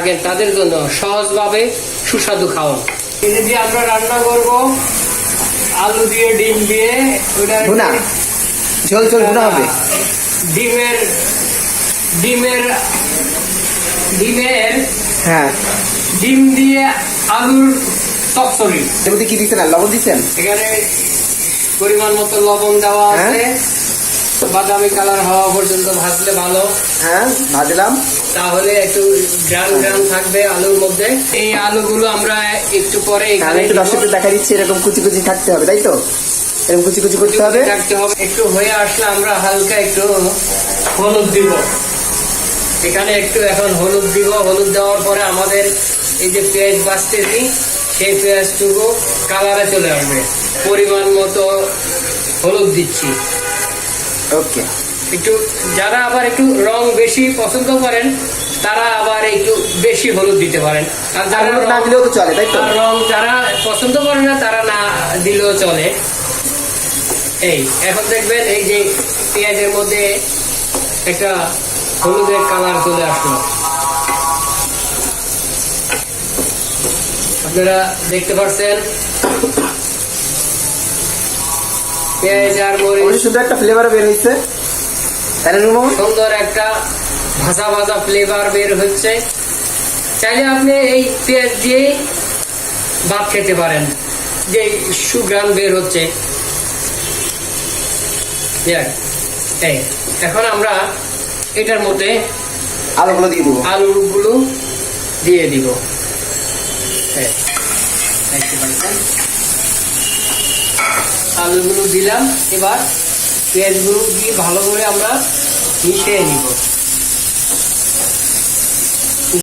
থাকেন তাদের জন্য সহজভাবে সুস্বাদু খাওয়ান। এই যে আমরা রান্না করব আলু দিয়ে ডিম দিয়ে, ভুনা ঝোল ঝোল ভুনা হবে। ডিমের ডিমের ডিমের হ্যাঁ, ডিম দিয়ে আলুর চচ্চড়ি। এর মধ্যে কি দিচ্ছেন? লবণ দিচ্ছেন? এখানে পরিমাণ মতো লবণ দেওয়া আছে। বাদামি কালার হওয়া পর্যন্ত ভাজলে ভালো। হ্যাঁ, ভাজলাম। তাহলে একটু গ্রান গ্রান থাকবে আলুর মধ্যে। এই আলুগুলো আমরা একটু পরে আমি একটু দর্শকদের দেখা দিচ্ছি, এরকম কুচি কুচি থাকতে হবে, তাই তো? এরকম কুচি কুচি করতে হবে। একটু হয়ে আসলে আমরা হালকা একটু হলুদ দিব এখানে, একটু এখন হলুদ দিব। হলুদ দেওয়ার পরে আমাদের এই যে পেঁয়াজ বাছতেছি, সেই পেঁয়াজটুকু কালারে চলে আসবে। পরিমাণ মতো হলুদ দিচ্ছি। ওকে। একটু যারা আবার একটু রং বেশি পছন্দ করেন তারা আবার একটু বেশি হলুদ দিতে পারেন, আর যারা না দিলেও তো চলে, তাই তো? রং যারা পছন্দ করে না তারা না দিলেও চলে। এই এখন দেখবেন এই যে পেঁয়াজের মধ্যে একটা হলুদের কালার চলে আসলো, আপনারা দেখতে পাচ্ছেন। পেঁয়াজ আর মরিচ সুন্দর একটা ফ্লেভার বের হচ্ছে, সুন্দর একটা ভাজা ভাজা ফ্লেভার বের হচ্ছে। চাইলে আপনি এই পেঁয়াজ দিয়ে ভাত খেতে পারেন, যে সুঘ্রাণ বের হচ্ছে। এই এখন আমরা এটার মধ্যে আলুগুলো দিয়ে দিব। আলুগুলো দিলাম, এবার পেঁয়াজগুলো দিয়ে ভালো করে আমরা মিশিয়ে নিব।